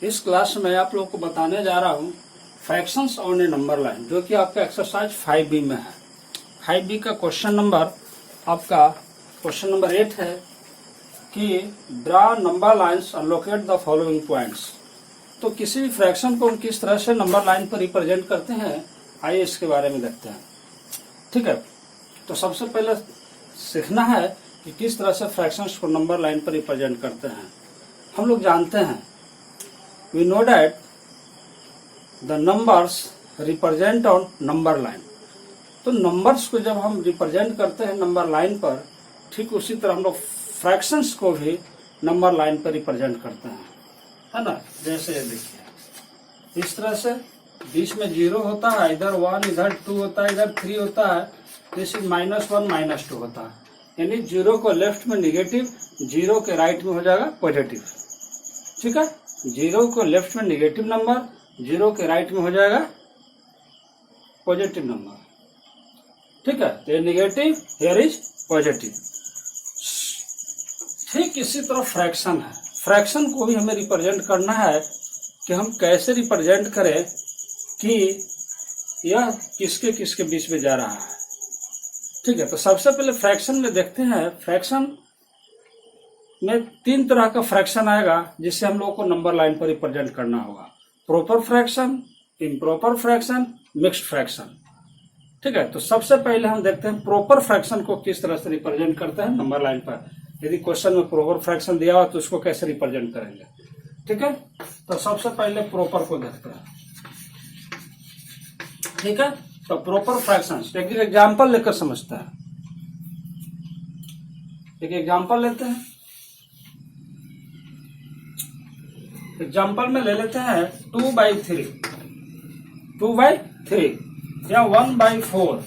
इस क्लास में आप लोगों को बताने जा रहा हूँ fractions on A number line, जो कि आपका एक्सरसाइज 5B में है। 5B का क्वेश्चन नंबर आपका क्वेश्चन नंबर 8 है कि ड्रा नंबर लाइन्स और लोकेट द फॉलोइंग पॉइंट्स। तो किसी भी फ्रैक्शन को हम किस तरह से नंबर लाइन पर रिप्रेजेंट करते हैं, आइए इसके बारे में देखते हैं। ठीक है, तो सबसे पहले सीखना है कि किस तरह से फ्रैक्शंस को नंबर लाइन पर रिप्रेजेंट करते हैं। हम लोग जानते हैं, we know that the numbers represent on number line. तो नंबर्स को जब हम रिप्रेजेंट करते हैं नंबर लाइन पर, ठीक उसी तरह हम लोग फ्रैक्शंस को भी नंबर लाइन पर रिप्रेजेंट करते हैं, है ना। जैसे ये देखिए, इस तरह से बीच में 0 होता है, इधर 1, इधर 2 होता है, इधर 3 होता है, दिस इज -1 -2 होता है। यानी 0 को लेफ्ट में निगेटिव, 0 के राइट में हो जाएगा पॉजिटिव। ठीक है, 0 को लेफ्ट में निगेटिव नंबर, 0 के राइट में हो जाएगा पॉजिटिव नंबर। ठीक है, तो ये निगेटिव, हियर इज पॉजिटिव। ठीक इसी तरह फ्रैक्शन है। फ्रैक्शन को भी हमें रिप्रेजेंट करना है कि हम कैसे रिप्रेजेंट करें कि यह किसके किसके बीच में जा रहा है। ठीक है, तो सबसे पहले फ्रैक्शन में देखते हैं। फ्रैक्शन में 3 तरह का फ्रैक्शन आएगा जिससे हम लोगों को नंबर लाइन पर रिप्रेजेंट करना होगा। Proper fraction, improper fraction, mixed fraction. ठीक है, तो सबसे पहले हम देखते हैं प्रॉपर फ्रैक्शन को किस तरह से रिप्रेजेंट करते हैं नंबर लाइन पर। यदि क्वेश्चन में प्रॉपर फ्रैक्शन दिया हुआ तो उसको कैसे रिप्रेजेंट करेंगे। ठीक है, तो सबसे पहले प्रॉपर को देखते हैं। ठीक है, तो प्रॉपर फ्रैक्शन एक एग्जाम्पल लेकर समझते हैं। एक एग्जाम्पल लेते हैं। एग्जाम्पल में ले लेते हैं 2/3, 2/3 या 1/4।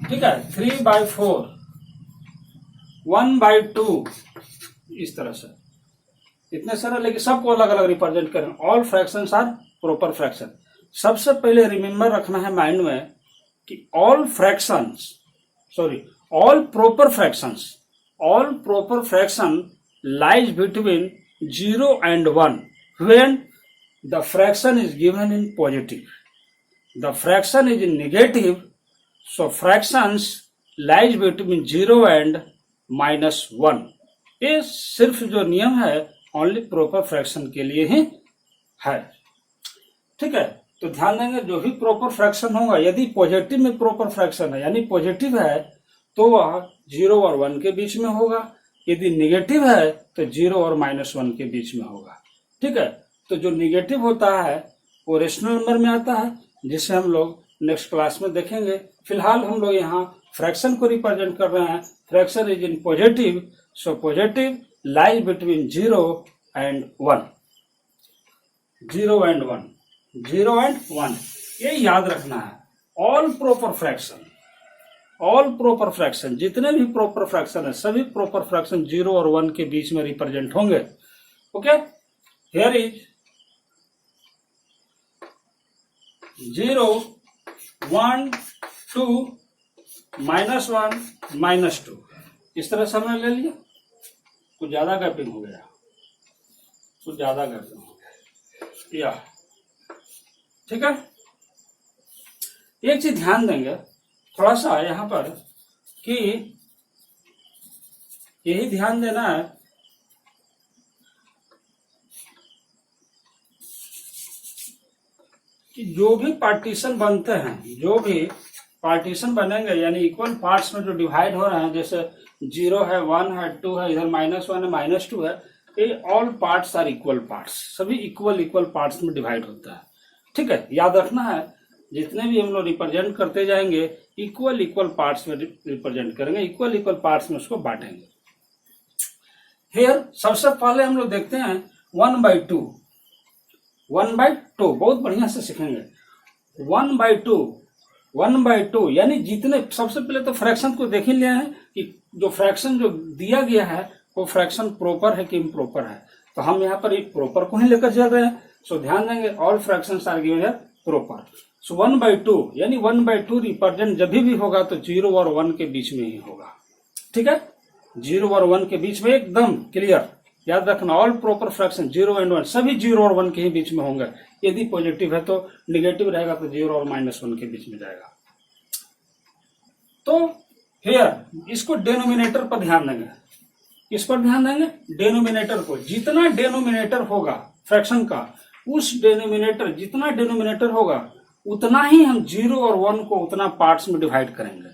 ठीक है, 3/4, 1/2, इस तरह से इतने सारे, लेकिन सबको अलग अलग रिप्रेजेंट करें। All fractions are proper fraction. सबसे पहले रिमेंबर रखना है माइंड में कि all proper fraction lies between 0 and 1 when the fraction is given in positive. The fraction is in negative, so fractions lies between 0 and -1. ये सिर्फ जो नियम है ओनली प्रॉपर फ्रैक्शन के लिए ही है। ठीक है, तो ध्यान देंगे जो भी प्रॉपर फ्रैक्शन होगा, यदि पॉजिटिव में प्रॉपर फ्रैक्शन है यानी पॉजिटिव है तो वह 0 और 1 के बीच में होगा। यदि निगेटिव है तो 0 और -1 के बीच में होगा। ठीक है, तो जो निगेटिव होता है वो रेशनल नंबर में आता है, जिसे हम लोग नेक्स्ट क्लास में देखेंगे। फिलहाल हम लोग यहाँ फ्रैक्शन को रिप्रेजेंट कर रहे हैं। Fraction is in positive, so positive lies between 0 and 1। 0 and 1, 0 and 1, ये याद रखना है। ऑल प्रॉपर फ्रैक्शन, जितने भी प्रॉपर फ्रैक्शन है, सभी प्रॉपर फ्रैक्शन 0 और 1 के बीच में रिप्रेजेंट होंगे। ओके, हियर इज 0, 1, 2, -1, -2, इस तरह से हमने ले लिया। कुछ ज्यादा गैपिंग हो गया, या ठीक है। एक चीज ध्यान देंगे थोड़ा सा यहां पर कि यही ध्यान देना है कि जो भी पार्टीशन बनते हैं, जो भी पार्टीशन बनेंगे यानी इक्वल पार्ट्स में जो डिवाइड हो रहे हैं, जैसे 0 है, 1 है, 2 है, इधर -1 है, -2 है, ये all parts are equal parts. सभी इक्वल पार्ट्स में डिवाइड होता है। ठीक है, याद रखना है जितने भी हम लोग रिप्रेजेंट करते जाएंगे इक्वल पार्ट्स में रिप्रेजेंट करेंगे, इक्वल पार्ट्स में उसको बांटेंगे। हियर सबसे पहले हम लोग देखते हैं 1/2। 1/2 बहुत बढ़िया से सीखेंगे। 1/2 यानी जितने, सबसे पहले तो फ्रैक्शन को देख ही लिया है कि जो फ्रैक्शन जो दिया गया है वो फ्रैक्शन प्रॉपर है कि इम्प्रॉपर है। तो हम यहाँ पर प्रॉपर को ही लेकर चल रहे हैं। सो ध्यान देंगे ऑल फ्रैक्शंस आर गिवन है प्रॉपर। सो 1/2 यानी 1/2 रिप्रेजेंट जब भी होगा तो 0 और 1 के बीच में ही होगा। ठीक है, 0 और 1 के बीच में एकदम क्लियर याद रखना ऑल प्रॉपर फ्रैक्शन 0 एंड 1 सभी 0 और 1 के ही बीच में होंगे। यदि पॉजिटिव है तो निगेटिव रहेगा तो 0 और -1 के बीच में जाएगा। तो हियर इसको डेनोमिनेटर पर ध्यान देंगे। किस पर ध्यान देंगे? डेनोमिनेटर को। जितना डेनोमिनेटर होगा फ्रैक्शन का, उस डेनोमिनेटर जितना डेनोमिनेटर होगा उतना ही हम 0 और 1 को उतना पार्ट्स में डिवाइड करेंगे।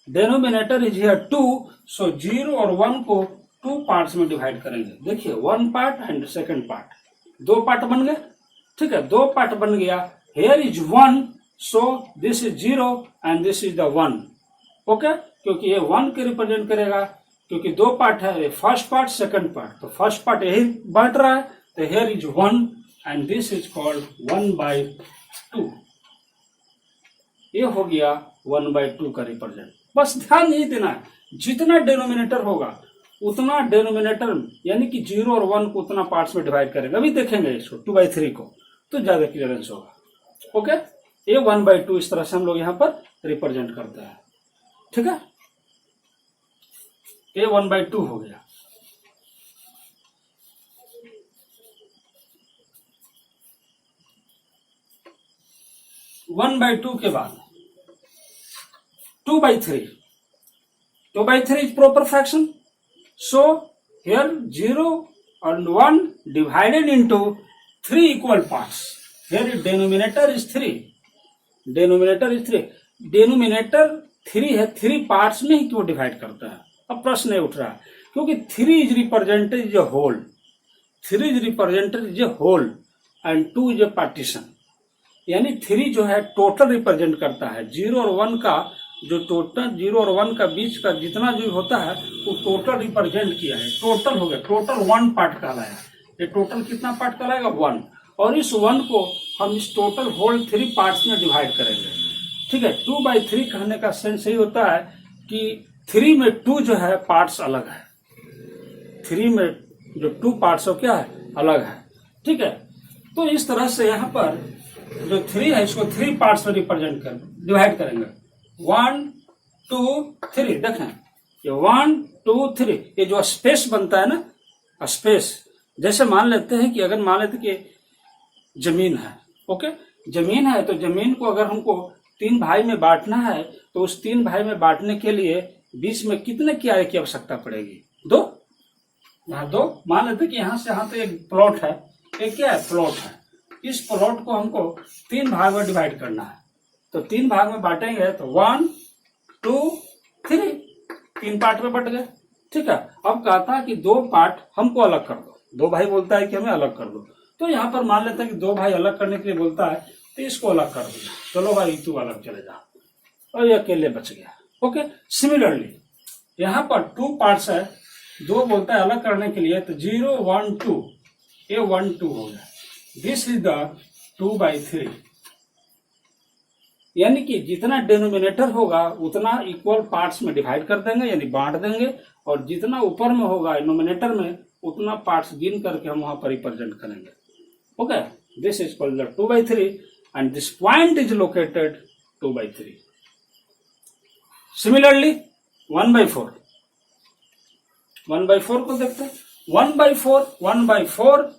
डेनोमिनेटर इज हियर 2, सो 0 और 1 को 2 पार्ट्स में डिवाइड करेंगे। देखिए 1 part and second part, 2 part बन गए। ठीक है, 2 पार्ट बन गया। Here is 1, so this is 0 and this is the 1। Okay, क्योंकि ये 1 के रिप्रेजेंट करेगा, क्योंकि 2 पार्ट है, फर्स्ट पार्ट सेकंड पार्ट, तो फर्स्ट पार्ट यही बांट रहा है, तो here is 1 and this is called 1/2। ये हो गया 1/2 का रिप्रेजेंट। बस ध्यान नहीं देना है, जितना डेनोमिनेटर होगा उतना डेनोमिनेटर यानी कि 0 और 1 को उतना पार्ट्स में डिवाइड करेंगे। अभी देखेंगे इसको 2/3 को, तो ज्यादा क्लियरेंस होगा। ओके, ये 1/2 इस तरह से हम लोग यहाँ पर रिप्रेजेंट करते हैं। ठीक है, ये 1/2 हो गया। वन बाई टू के बाद 2/3. 2/3 is proper fraction. So here 0 and 1 divided into 3 equal parts. Here denominator is 3. Denominator is 3. Denominator 3 है, 3 पार्ट्स में ही क्यों डिवाइड करता है? अब प्रश्न ये उठ रहा है, क्योंकि 3 is represented as a whole. 3 is represented as a whole and 2 is a partition. यानी 3 जो है टोटल रिप्रेजेंट करता है। 0 और 1 का जो टोटल 0 और 1 का बीच का जितना जो होता है वो टोटल रिप्रेजेंट किया है। टोटल हो गया, टोटल 1 पार्ट कहलाया। ये टोटल कितना पार्ट कहलाएगा? 1। और इस 1 को हम इस टोटल होल 3 पार्ट्स में डिवाइड करेंगे। ठीक है, 2/3 कहने का सेंस यही होता है कि 3 में 2 जो है पार्ट्स अलग है। 3 में जो 2 पार्ट्स हो क्या है? अलग है। ठीक है, तो इस तरह से यहाँ पर जो 3 है इसको 3 पार्ट्स में रिप्रेजेंट कर डिवाइड करेंगे। 1 2 3 देखें, ये 1 2 3 ये जो स्पेस बनता है ना, स्पेस, जैसे मान लेते हैं कि अगर मान लेते कि जमीन है। ओके, जमीन है तो जमीन को अगर हमको 3 भाई में बांटना है तो उस 3 भाई में बांटने के लिए बीच में कितने किनारे की आवश्यकता पड़ेगी? 2। यहाँ 2 मान लेते कि यहाँ से यहाँ तो एक प्लॉट है, एक क्या है? प्लॉट है। इस प्लॉट को हमको 3 भाग में डिवाइड करना है, तो 3 भाग में बांटेंगे तो 1 2 3 3 पार्ट में बट गए। ठीक है, अब कहता है कि 2 पार्ट हमको अलग कर दो। 2 भाई बोलता है कि हमें अलग कर दो, तो यहाँ पर मान लेते हैं कि 2 भाई अलग करने के लिए बोलता है, तो इसको अलग कर दिया। चलो भाई तू अलग चले जा, और ये अकेले बच गया। ओके, सिमिलरली यहाँ पर 2 पार्ट्स है, 2 बोलता है अलग करने के लिए, तो 0 1 2 ये 1 2 हो गया। This is the 2/3। यानी कि जितना डेनोमिनेटर होगा उतना इक्वल पार्ट्स में डिवाइड कर देंगे, यानी बांट देंगे, और जितना ऊपर में होगा नोमिनेटर में उतना पार्ट्स गिन करके हम वहां पर रिप्रेजेंट करेंगे। Okay, this is called the 2/3 and this point is located 2/3। Similarly 1/4 को देखते हैं। 1/4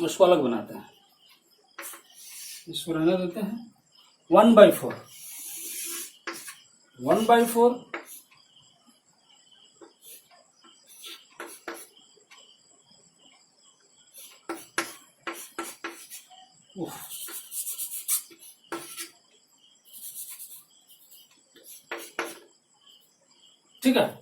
उसको अलग बनाते हैं, इसको रहने देते हैं। 1/4 ठीक है।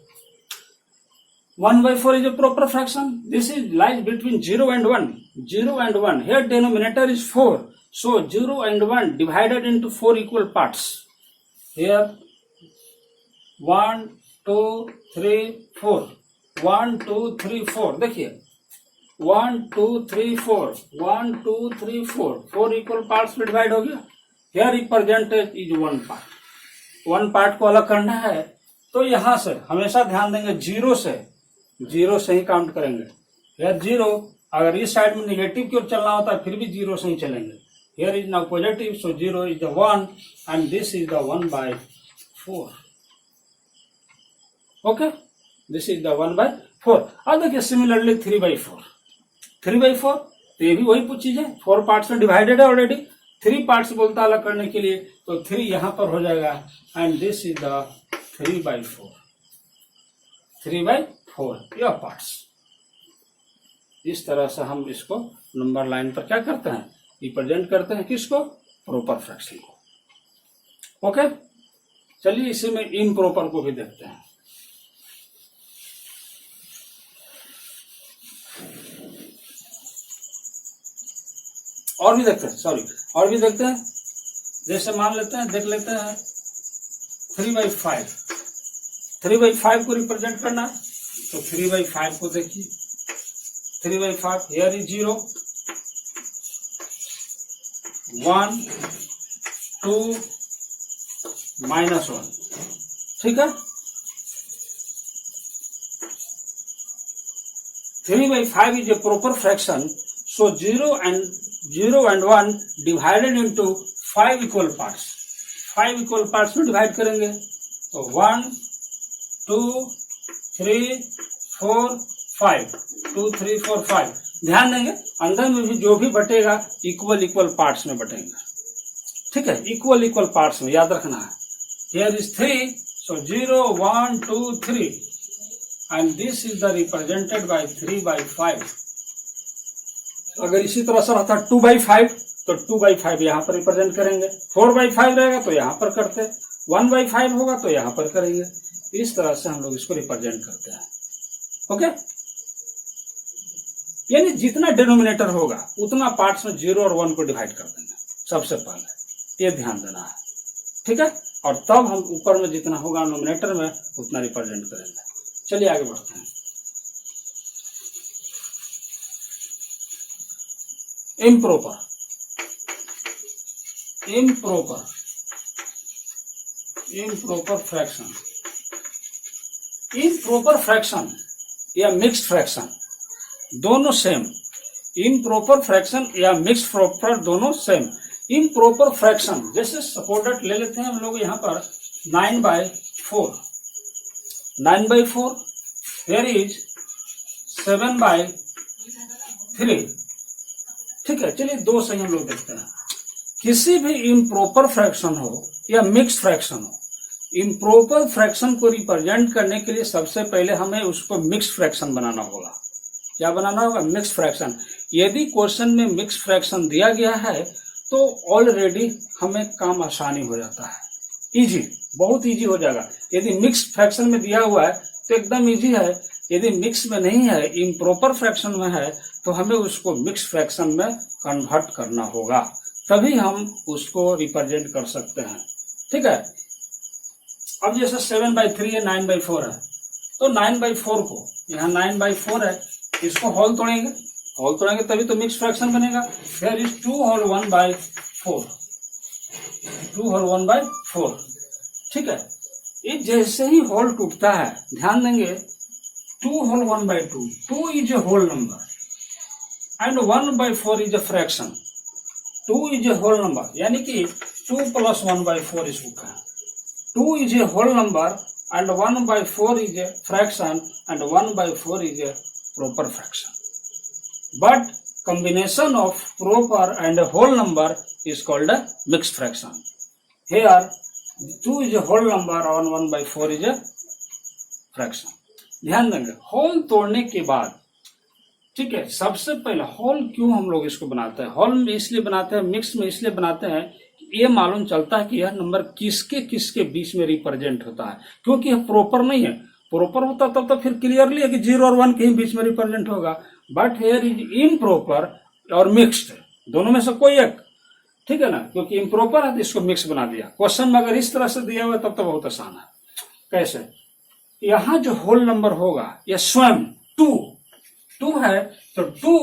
1/4 is a proper fraction. This is lies between 0 and 1. 0 and 1. Here denominator is 4. So 0 and 1 divided into 4 equal parts. Here 1 2 3 4. 1 2 3 4. देखिए 1 2 3 4. 1 2 3 4. 4 equal parts में डिवाइड हो गया। Here represented is 1 part. 1 part को अलग करना है तो यहां से हमेशा ध्यान देंगे 0 से ही काउंट करेंगे। यार 0, अगर इस साइड में निगेटिव की ओर चलना होता है फिर भी 0 से ही चलेंगे। Here is now positive, so 0 is the 1 and this is the 1/4। Okay, this is the 1/4। अब देखिए सिमिलरली 3/4, 3/4 तो ये भी वही चीज है, 4 पार्ट्स में डिवाइडेड है ऑलरेडी। 3 पार्ट्स बोलता अलग करने के लिए, तो 3 यहां पर हो जाएगा एंड दिस इज द 3/4, 3/4 यह पार्ट्स। इस तरह से हम इसको नंबर लाइन पर क्या करते हैं, रिप्रेजेंट करते हैं, किसको, प्रॉपर फ्रैक्शन को। ओके, चलिए इसी में इम्प्रॉपर को भी देखते हैं। और भी देखते हैं, और भी देखते हैं। जैसे मान लेते हैं, देख लेते हैं 3/5, 3/5 को रिप्रेजेंट करना है, तो 3/5 को देखिए, 3/5 हियर इज 0, 1, 2, -1, ठीक है। 3/5 is a proper fraction, so 0 and 1 divided into 5 equal parts, 5 equal parts में डिवाइड करेंगे, तो 1, 2, 3, 4, 5, 2, 3, 4, 5। ध्यान देंगे अंदर में भी जो भी बटेगा इक्वल पार्ट्स में बटेगा, ठीक है, इक्वल पार्ट्स में, याद रखना है। Here is 3, so 0, 1, 2, 3 and this is the represented by 3/5। अगर इसी तरह से रहता 2/5 तो 2/5 यहाँ पर रिप्रेजेंट करेंगे, 4/5 रहेगा तो यहाँ पर करते, 1/5 होगा तो यहाँ पर करेंगे। इस तरह से हम लोग इसको रिप्रेजेंट करते हैं। ओके, यानी जितना डिनोमिनेटर होगा उतना पार्ट्स में 0 और 1 को डिवाइड कर देंगे सबसे पहले, ये ध्यान देना है, ठीक है। और तब हम ऊपर में जितना होगा नोमिनेटर में उतना रिप्रेजेंट करेंगे। चलिए आगे बढ़ते हैं। इम्प्रॉपर फ्रैक्शन, इम्प्रॉपर फ्रैक्शन या मिक्स्ड फ्रैक्शन दोनों सेम, इम्प्रॉपर फ्रैक्शन या मिक्स्ड प्रॉपर दोनों सेम। इम्प्रॉपर फ्रैक्शन जैसे सपोर्टेड ले लेते हैं हम लोग यहाँ पर 9/4, 9/4 here is 7/3, ठीक है। चलिए दो से हम लोग देखते हैं। किसी भी इम्प्रॉपर फ्रैक्शन हो या मिक्स्ड फ्रैक्शन हो, इम्प्रॉपर फ्रैक्शन को रिप्रेजेंट करने के लिए सबसे पहले हमें उसको मिक्स्ड फ्रैक्शन बनाना होगा। क्या बनाना होगा, मिक्स्ड फ्रैक्शन। यदि क्वेश्चन में मिक्स्ड फ्रैक्शन दिया गया है तो ऑलरेडी हमें काम आसानी हो जाता है, इजी, बहुत इजी हो जाएगा। यदि मिक्स्ड फ्रैक्शन में दिया हुआ है तो एकदम इजी है, यदि मिक्स में नहीं है, इम्प्रॉपर फ्रैक्शन में है, तो हमें उसको मिक्स फ्रैक्शन में कन्वर्ट करना होगा, तभी हम उसको रिप्रेजेंट कर सकते हैं, ठीक है। अब जैसे 7/3 है, 9/4 है, तो 9/4 को, यहाँ 9/4 है, इसको होल तोड़ेंगे तभी तो मिक्स फ्रैक्शन बनेगा। देयर इज 2 होल 1/4, 2 होल 1/4, ठीक है। ये जैसे ही होल टूटता है, ध्यान देंगे 2 whole 1/2, 2 is a whole number and 1/4 is a fraction, 2 is a whole number, यानी कि 2 + 1/4 इसको कहें। 2 is a whole number and 1/4 is a fraction and 1/4 is a proper fraction, but combination of proper and a whole number is called a mixed fraction. Here 2 is a whole number and 1/4 is a fraction. ध्यान देंगे whole तोड़ने के बाद, ठीक है, सबसे पहले whole क्यों हम लोग इसको बनाते हैं, होल में इसलिए बनाते हैं, मिक्स में इसलिए बनाते हैं, ये मालूम चलता है कि यह नंबर किसके किसके बीच में रिप्रेजेंट होता है, क्योंकि यह प्रॉपर नहीं है। प्रॉपर होता तब तो फिर क्लियरली है कि 0 और 1 के ही बीच में रिप्रेजेंट होगा, बट हेयर इज इम्प्रॉपर और मिक्स्ड, दोनों में से कोई एक, ठीक है ना, क्योंकि इम्प्रॉपर है तो इसको मिक्स बना दिया। क्वेश्चन में अगर इस तरह से दिया हुआ तब तो बहुत आसान है। कैसे, यहाँ जो होल नंबर होगा यह स्वयं 2 है, तो 2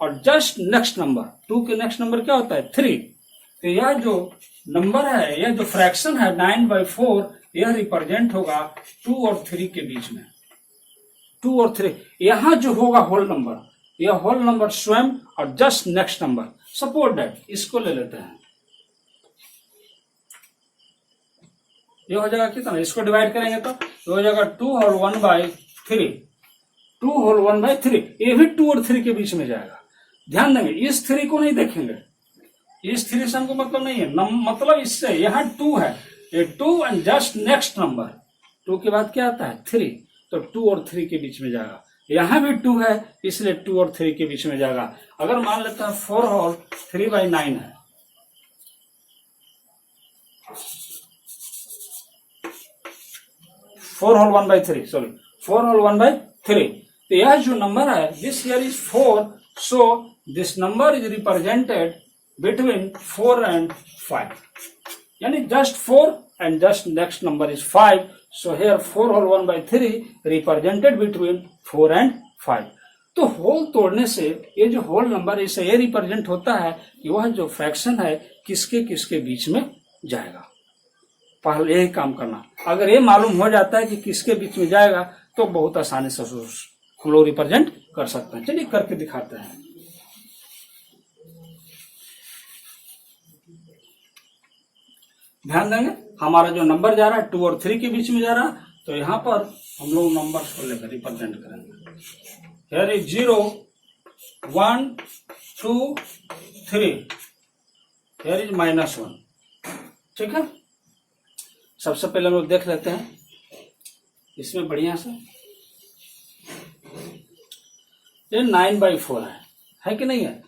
और जस्ट नेक्स्ट नंबर, 2 के नेक्स्ट नंबर क्या होता है 3, तो यह जो नंबर है, यह जो फ्रैक्शन है 9/4, यह रिप्रेजेंट होगा 2 और 3 के बीच में, 2 और 3। यहां जो होगा होल नंबर, यह होल नंबर स्वयं और just next number, suppose that इसको ले लेते हैं, ये हो जाएगा कितना, इसको डिवाइड करेंगे तो हो जाएगा 2 होल 1/4 3, 2 होल 1/3, ये भी 2 और 3 के बीच में जाएगा। ध्यान देंगे, इस 3 को नहीं देखेंगे, इस 3 से हमको मतलब नहीं है, मतलब इससे यहाँ 2 है, ये 2 एंड जस्ट नेक्स्ट नंबर 2 के बाद क्या आता है 3, तो 2 और 3 के बीच में जाएगा। यहाँ भी 2 है, इसलिए 2 और 3 के बीच में जाएगा। अगर मान लेते हैं 4 होल 3/9 है, 4 होल 1/3, सॉरी 4 होल 1/3, तो यह जो नंबर है this here is 4, so this number is represented between 4 and 5, यानी just 4 and just next number is 5, so here 4 whole 1/3 represented between 4 and 5। तो होल तोड़ने से ये जो होल नंबर इसे ये रिप्रेजेंट होता है कि वह जो फ्रैक्शन है किसके किसके बीच में जाएगा। पहले यही काम करना, अगर ये मालूम हो जाता है कि किसके बीच में जाएगा तो बहुत आसानी से हम लोग रिप्रेजेंट कर सकते हैं। चलिए करके दिखाते हैं। ध्यान देंगे, हमारा जो नंबर जा रहा है 2 और 3 के बीच में जा रहा है, तो यहाँ पर हम लोग नंबर को लेकर रिप्रेजेंट करेंगे। Here is 0, 1, 2, 3, here is -1। ठीक है, सबसे पहले हम लोग देख लेते हैं इसमें बढ़िया से। ये 9/4 है कि नहीं है?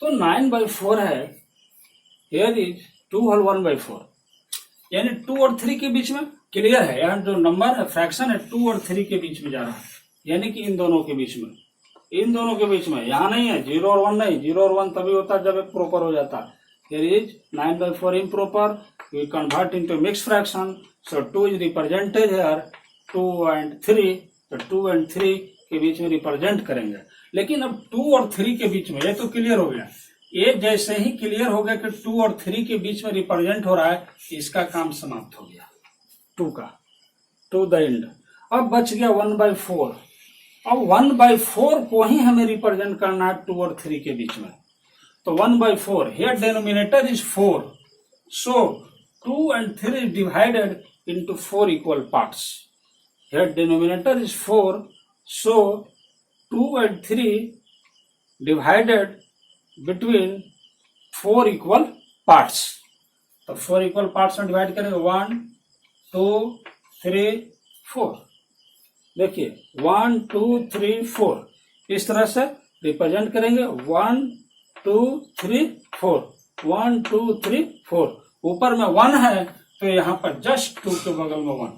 तो 9/4 है, here is 2 होल 1/4, यानी 2 और 3 के बीच में क्लियर है। यहाँ जो नंबर है फ्रैक्शन है 2 और 3 के बीच में जा रहा है, यानी कि इन दोनों के बीच में, इन दोनों के बीच में। यहाँ नहीं है 0 और 1 नहीं, 0 और 1 तभी होता है जब एक प्रॉपर हो जाता है। here is 9/4 improper, we convert into mixed fraction, so 2 is represented here, 2 and 3, तो 2 and 3 के बीच में रिप्रेजेंट करेंगे। लेकिन अब 2 और 3 के बीच में ये तो क्लियर हो गया, ये जैसे ही क्लियर हो गया कि 2 और 3 के बीच में रिप्रेजेंट हो रहा है, इसका काम समाप्त हो गया 2 का, टू द एंड। अब बच गया 1/4। अब 1/4 को ही हमें रिप्रेजेंट करना है 2 और 3 के बीच में, तो 1/4, here denominator is 4, so 2 and 3 is divided into 4 equal parts. Here denominator is 4, so 2 and 3 divided between 4 equal parts. तो 4 equal parts में डिवाइड करेंगे, 1, 2, 3, 4। देखिए 1, 2, 3, 4 इस तरह से रिप्रेजेंट करेंगे। 1, 2, 3, 4, 1, 2, 3, 4। ऊपर में 1 है तो यहाँ पर जस्ट 2 के बगल में 1,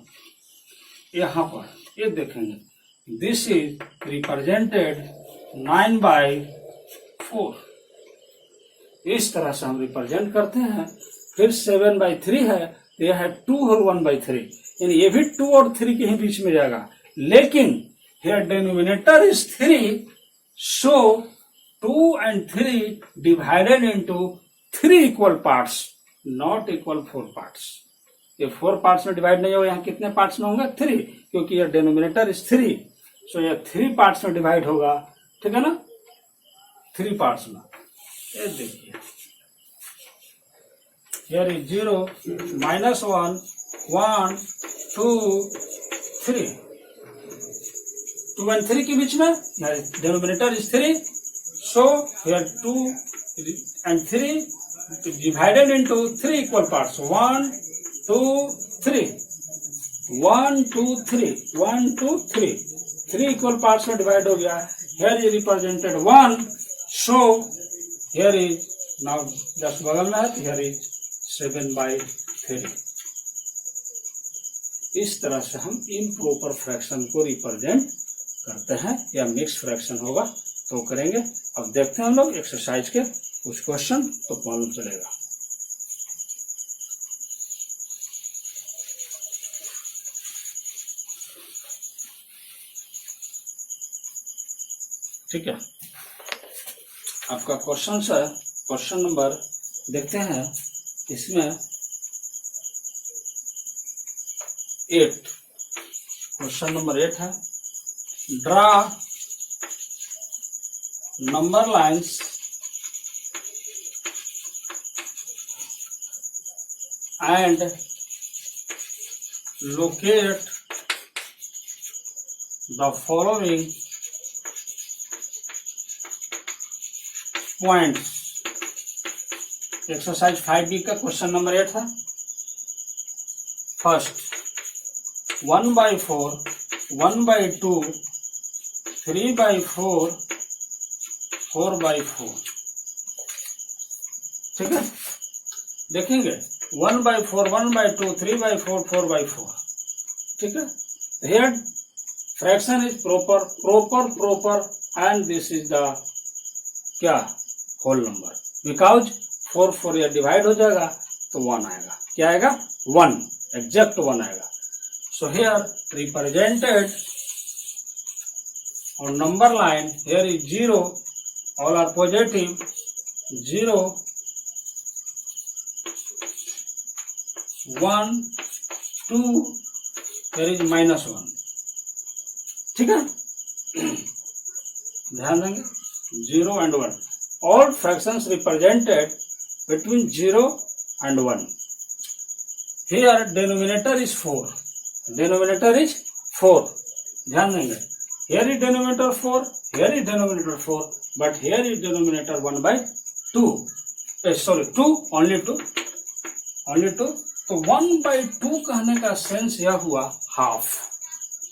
यहाँ पर ये देखेंगे, दिस इज रिप्रेजेंटेड 9/4। इस तरह से हम रिप्रेजेंट करते हैं। फिर 7/3 है, तो यह है 2 होल 1/3, यानी ये भी 2 और 3 के ही बीच में जाएगा। लेकिन here denominator is 3, so 2 and 3 divided into 3 equal parts, not equal 4 parts. ये 4 पार्ट्स में डिवाइड नहीं होगा, यहाँ कितने पार्ट्स में होंगे 3, क्योंकि ये डिनोमिनेटर इज 3, सो ये 3 पार्ट्स में डिवाइड होगा। ठीक है ना, 3 पार्ट्स में। ये देखिए हियर इज 0, -1, 1, 2, 3, 2 and 3 के बीच में denominator is 3, so here 2 and 3 divided into 3 equal parts, 1, 2, 3, 1, 2, 3, 1, 2, 3, 3 equal parts में डिवाइड हो गया। Here is represented 1, so here is now just बगल में है, तो here is 7/3। इस तरह से हम इम्प्रॉपर फ्रैक्शन को रिप्रेजेंट करते हैं, या मिक्स फ्रैक्शन होगा तो करेंगे। अब देखते हैं हम लोग एक्सरसाइज के कुछ क्वेश्चन, तो मालूम चलेगा। ठीक है, आपका क्वेश्चन है, क्वेश्चन नंबर देखते हैं इसमें 8, क्वेश्चन नंबर 8 है, draw number lines and locate the following point. Exercise 5B का क्वेश्चन नंबर 8 है। फर्स्ट 1/4, 1/2, 3/4, 4/4। ठीक है, देखेंगे 1/4, 1/2, 3/4, 4/4। ठीक है, here fraction is proper and this is the क्या होल नंबर, बिकॉज 4 या डिवाइड हो जाएगा तो 1 आएगा। क्या आएगा? 1, एग्जैक्ट 1 आएगा। सो here represented on number line, here is 0, all are positive, 0, 1, 2, here is -1। ठीक है, ध्यान देंगे 0 and 1, all fractions represented between 0 and 1। here denominator is 4, denominator is 4, ध्यान देंगे here is denominator 4, here is denominator 4, but here is denominator 1/2, sorry 2, only 2। तो 1/2 कहने का sense यह हुआ हाफ।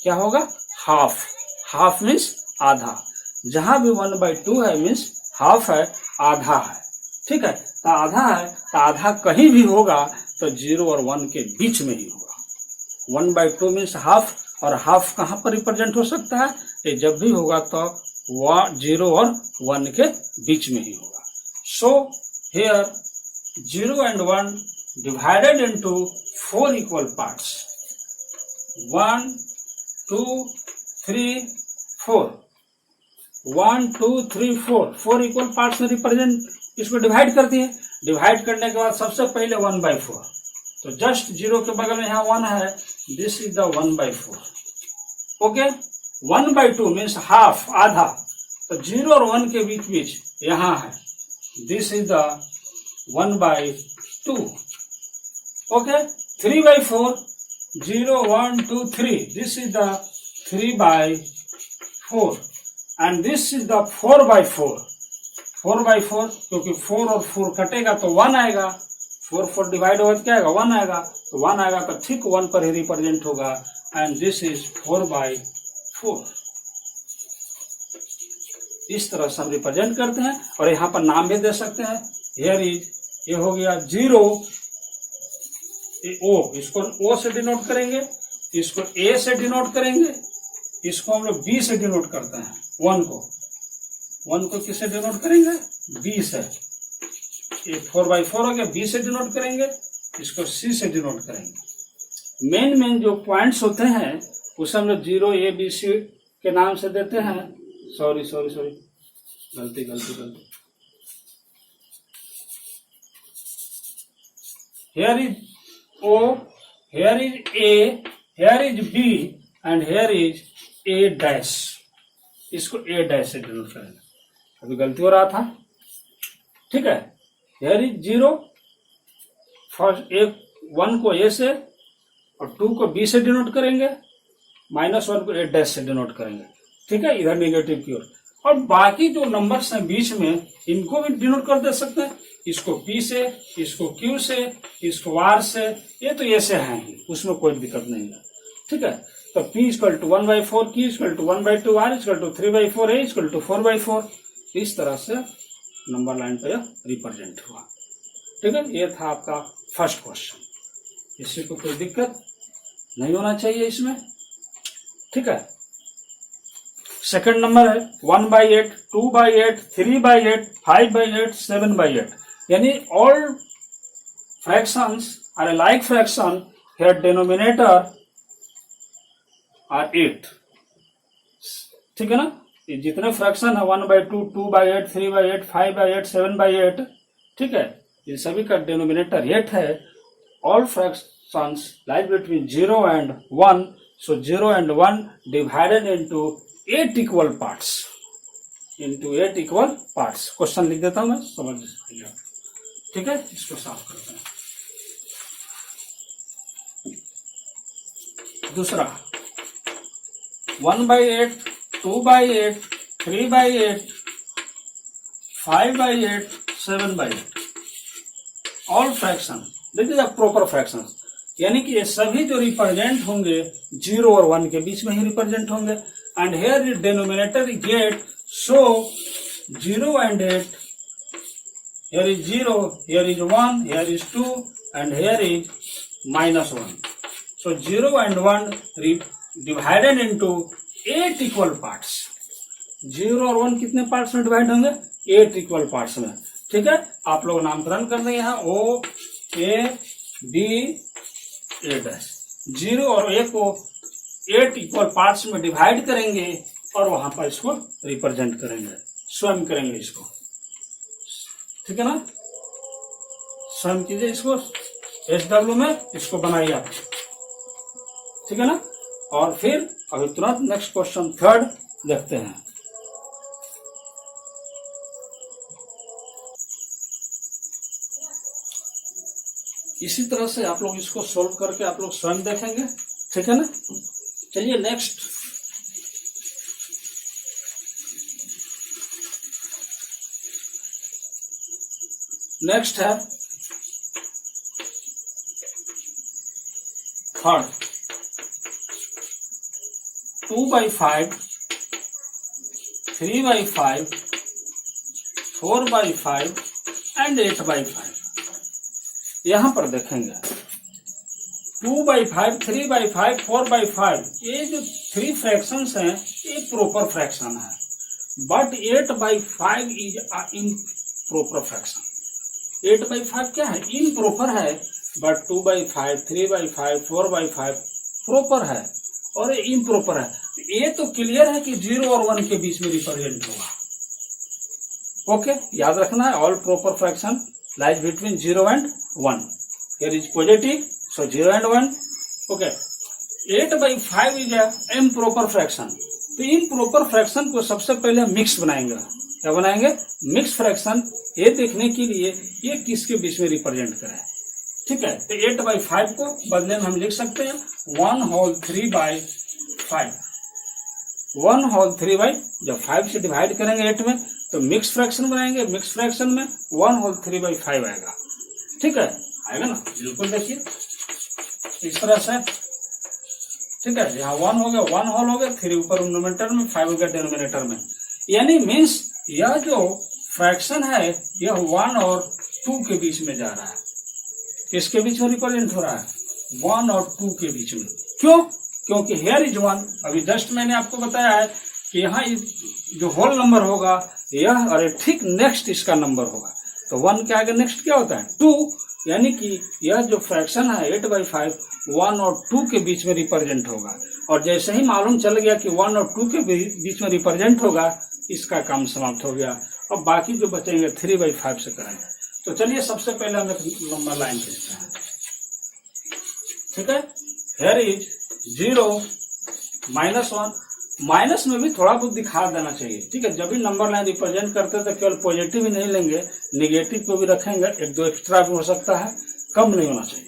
क्या होगा? हाफ। हाफ मीन्स आधा। जहां भी 1/2 है मीन्स हाफ है, आधा है। ठीक है, तो आधा है तो आधा कहीं भी होगा तो 0 और 1 के बीच में ही होगा। 1/2 मीन्स हाफ, और हाफ कहाँ पर रिप्रेजेंट हो सकता है? ये जब भी होगा तो 0 और 1 के बीच में ही होगा। So here 0 and 1 divided into 4 equal parts, 1, 2, 3, 4, 1, 2, 3, 4 equal parts में रिप्रेजेंट इसको डिवाइड कर दिए। डिवाइड करने के बाद सबसे पहले 1/4, तो जस्ट 0 के बगल में यहाँ 1 है, this is the 1/4। Okay, 1/2 means half, आधा, तो 0 और 1 के बीच यहाँ है, this is the 1/2। Okay, 3/4, 0, 1, 2, 3, this is the 3/4 and this is the 4/4। 4/4 क्योंकि 4 और 4 कटेगा तो 1 आएगा, 4 डिवाइड होगा तो क्या आएगा? 1 आएगा, तो 1 आएगा तो ठीक 1 पर ही रिप्रेजेंट होगा, एंड दिस इज 4/4। इस तरह से हम रिप्रेजेंट करते हैं, और यहाँ पर नाम भी दे सकते हैं। हियर इज, ये हो गया 0, ओ, इसको ओ से डिनोट करेंगे, इसको ए से डिनोट करेंगे, इसको हम लोग बी से डिनोट करते हैं। 1 को किससे डिनोट करेंगे? बी से। ये 4/4 हो गया, बी से डिनोट करेंगे, इसको सी से डिनोट करेंगे। मेन जो पॉइंट्स होते हैं उसे हम लोग 0, A, B, C के नाम से देते हैं। सॉरी गलती। Here is O, here is A, here is B and here is A dash। इसको A dash से डिनोट करेंगे। अभी गलती हो रहा था। ठीक है, here is 0, फर्स्ट 1 को A से और 2 को B से डिनोट करेंगे, -1 को A dash से डिनोट करेंगे। ठीक है, इधर नेगेटिव की ओर, और बाकी जो नंबर्स हैं बीच में इनको भी डिनोट कर दे सकते हैं। इसको P से, इसको Q से, इसको R से, ये तो ऐसे हैं ही, उसमें कोई दिक्कत नहीं है। ठीक है, तो P = 1/4, Q = 1/2, R = 3/4, A = 4/4। इस तरह से नंबर लाइन पर यह रिप्रेजेंट हुआ। ठीक है, ये था आपका फर्स्ट क्वेश्चन। इससे कोई दिक्कत नहीं होना चाहिए इसमें। ठीक है, सेकंड नंबर है 1/8, 2/8, 3/8, 5/8, 7/8। यानी all fractions are a like fraction, here denominator are 8। ठीक है ना, ये जितने फ्रैक्शन है 1/2, 2/8, 3/8, 5/8, 7/8, ठीक है, ये सभी का डिनोमिनेटर 8 है। All fractions like between 0 and 1, so 0 and 1 divided into 8 equal parts, question लिख देता हूं मैं, समझ लीजिए। ठीक है, इसको साफ करते हैं। दूसरा 1/8, 2/8, 3/8, 5/8, 7/8 ऑल फ्रैक्शन। देखिए द प्रॉपर फ्रैक्शन, यानी कि ये सभी जो रिप्रेजेंट होंगे 0 और 1 के बीच में ही रिप्रेजेंट होंगे। And here is denominator is 8, so 0 and 8, here is 0, here is 1, here is 2, and here is -1. So 0 and 1 divided into 8 equal parts. 0 और 1 कितने पार्ट्स में डिवाइड होंगे? 8 इक्वल पार्ट्स में। ठीक है, आप लोग नामकरण कर देंगे यहाँ O A B A dash. 0 और A को 8 इक्वल पार्ट्स में डिवाइड करेंगे और वहां पर इसको रिप्रेजेंट करेंगे, स्वयं करेंगे इसको। ठीक है ना, स्वयं कीजिए इसको SW में, इसको बनाइए आप। ठीक है ना, और फिर अभी तुरंत नेक्स्ट क्वेश्चन थर्ड देखते हैं। इसी तरह से आप लोग इसको सोल्व करके आप लोग स्वयं देखेंगे। ठीक है ना, चलिए नेक्स्ट। नेक्स्ट है थर्ड, 2/5, 3/5, 4/5 एंड 8/5। यहां पर देखेंगे 2/5, 3/5, 4/5, ये जो 3 फ्रैक्शंस हैं ये प्रॉपर फ्रैक्शन है, बट 8/5 इज इम्प्रॉपर फ्रैक्शन। 8/5 क्या है? इम्प्रॉपर है, बट 2/5, 3/5, 4/5 प्रॉपर है और ये इम्प्रॉपर है। ये तो क्लियर है कि 0 और 1 के बीच में रिप्रेजेंट होगा। ओके, याद रखना है, all proper fraction lies between 0 and 1। Here is positive, so 0 and 1। Okay, 8/5 is improper fraction. तो इम्प्रॉपर फ्रैक्शन को सबसे पहले मिक्स बनाएंगे। क्या बनाएंगे? Mix fraction. ये देखने के लिए ये किसके बीच में रिप्रेजेंट करे। ठीक है, तो 8/5 को बदले में हम लिख सकते हैं 1/3/5। 1/3 जब 5 से डिवाइड करेंगे 8 में तो मिक्स फ्रैक्शन बनाएंगे। मिक्स फ्रैक्शन में 1/3/5 आएगा। ठीक है, आएगा ना, बिल्कुल देखिए इस तरह से। ठीक है, यहाँ 1 हो गया, 1 होल हो गया, 3 ऊपर न्यूमरेटर में, 5 हो गया डिनोमिनेटर में। यानी मीन्स यह जो फ्रैक्शन है यह 1 और 2 के बीच में जा रहा है। किसके बीच में रिप्रेजेंट हो रहा है? 1 और 2 के बीच में। क्यों? क्योंकि हेयर इज 1। अभी जस्ट मैंने आपको बताया है कि यहाँ जो होल नंबर होगा यह, और ठीक नेक्स्ट इसका नंबर होगा। तो 1 के आगे नेक्स्ट क्या होता है? 2। यानी कि यह जो फ्रैक्शन है 8/5 1 और 2 के बीच में रिप्रेजेंट होगा। और जैसे ही मालूम चल गया कि 1 और 2 के बीच में रिप्रेजेंट होगा, इसका काम समाप्त हो गया। अब बाकी जो बचेंगे 3/5 से करेंगे। तो चलिए सबसे पहले हम एक नंबर लाइन खींचते हैं। ठीक है, हेयर इज 0, -1। माइनस में भी थोड़ा बहुत दिखा देना चाहिए। ठीक है, जब भी नंबर लाइन रिप्रेजेंट करते हैं तो केवल पॉजिटिव ही नहीं लेंगे, निगेटिव को भी रखेंगे। 1-2 एक्स्ट्रा भी हो सकता है, कम नहीं होना चाहिए।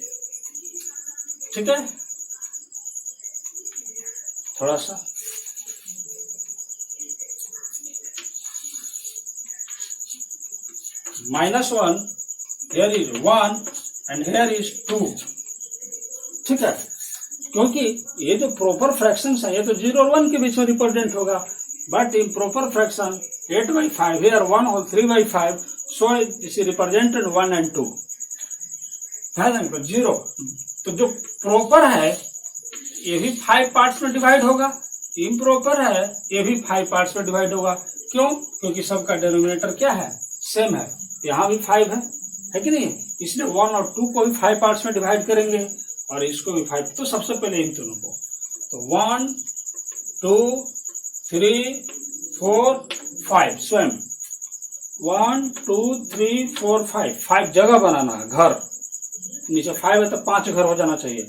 ठीक है, थोड़ा सा -1, here is 1 and here is 2। ठीक है, क्योंकि ये जो प्रॉपर फ्रैक्शंस है ये तो 0 और 1 के बीच में रिप्रेजेंट होगा, but in proper fraction 8/5 here 1/3/5, so this is represented 1 and 2। ध्यान 0। तो जो प्रॉपर है ये भी 5 पार्ट्स में डिवाइड होगा, इम्प्रॉपर है ये भी 5 पार्ट्स में डिवाइड होगा। क्यों? क्योंकि सबका डिनोमिनेटर क्या है? सेम है। यहाँ भी 5 है कि नहीं? इसलिए 1 और 2 को भी 5 पार्ट्स में डिवाइड करेंगे और इसको भी 5। तो सबसे पहले इन दोनों को, तो 1 2 3 4 5 स्वयं 1 2 3 4 5 5 जगह बनाना है। घर नीचे 5 है तो 5 घर हो जाना चाहिए।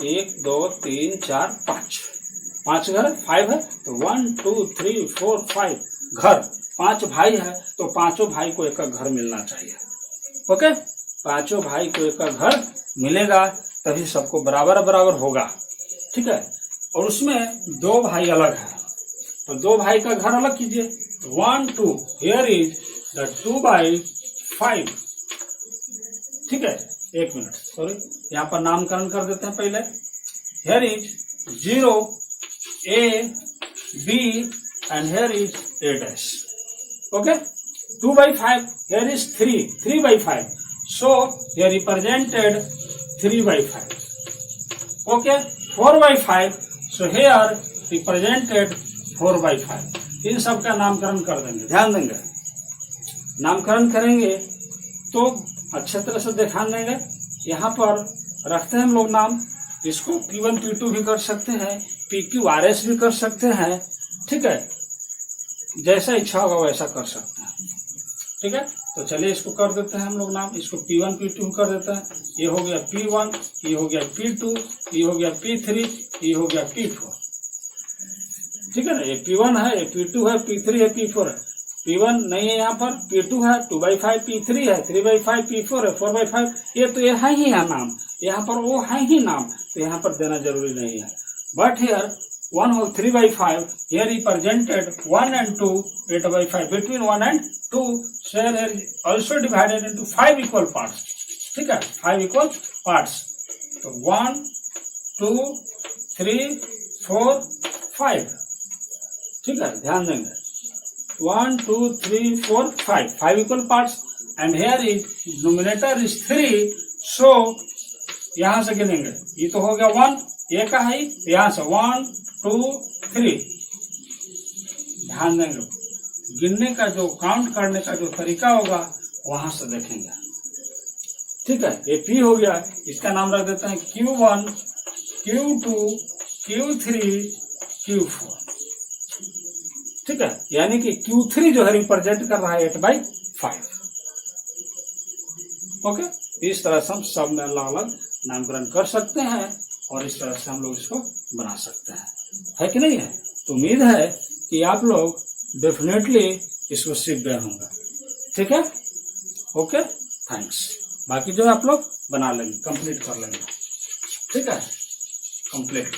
1 2 3 4 5 घर, 5 है तो 1 2 3 4 5 घर। 5 भाई है तो 5 भाई को एक घर मिलना चाहिए। ओके, 5 भाई को एक घर मिलेगा तभी सबको बराबर बराबर होगा। ठीक है, और उसमें 2 भाई अलग है, तो 2 भाई का घर अलग कीजिए। 1 2 हियर इज द 2/5। ठीक है, 1 मिनट, सॉरी, यहाँ पर नामकरण कर देते हैं पहले। Here is 0 A B and here is A dash. Okay, 2/5. Here is 3/5. So here represented 3/5. Okay, 4/5. So here represented 4/5. इन सब का नामकरण कर देंगे, ध्यान देंगे। नामकरण करेंगे तो अच्छे तरह से ध्यान देंगे। यहाँ पर रखते हैं हम लोग नाम, इसको P1 P2 भी कर सकते हैं, PQRS भी कर सकते हैं। ठीक है, जैसा इच्छा होगा वैसा कर सकते हैं। ठीक है, तो चलिए इसको कर देते हैं हम लोग नाम, इसको P1 P2 कर देते हैं। ये हो गया P1, ये हो गया P2, ये हो गया P3, ये हो गया P4। ठीक है ना, ये P1 है, ये P2 है, P3 है, P4 है। P1 नहीं है यहाँ पर, P2 है, 2/5 P3 है, 3/5 P4 है, 4/5। ये तो ये है ही है नाम, यहाँ पर वो है ही नाम, तो यहाँ पर देना जरूरी नहीं है। But here 1 whole 3/5, here represented 1 and 2, 8/5 between 1 and 2, so here is also divided into 5 equal parts. ठीक है, 5 equal parts. तो 1 2 3 4 5। ठीक है, ध्यान देंगे। 1 2 3 4 5 equal parts, and here is numerator is 3, so यहां से गिनेंगे। ये तो हो गया 1, ये का है, यहां से 1 2 3। ध्यान देंगे, गिनने का जो काउंट करने का जो तरीका होगा वहां से देखेंगे। ठीक है, ये P हो गया, इसका नाम रख देते हैं Q1 Q2 Q3 Q4। ठीक है, यानी कि Q3 जो है रिप्रेजेंट कर रहा है 8/5। ओके, इस तरह से हम सब में अलग अलग नामकरण कर सकते हैं और इस तरह से हम लोग इसको बना सकते हैं, है कि नहीं है? तो उम्मीद है कि आप लोग डेफिनेटली इसको सीख गए होंगे। ठीक है, ओके, थैंक्स। बाकी जो है आप लोग बना लेंगे, कंप्लीट कर लेंगे। ठीक है, कंप्लीट।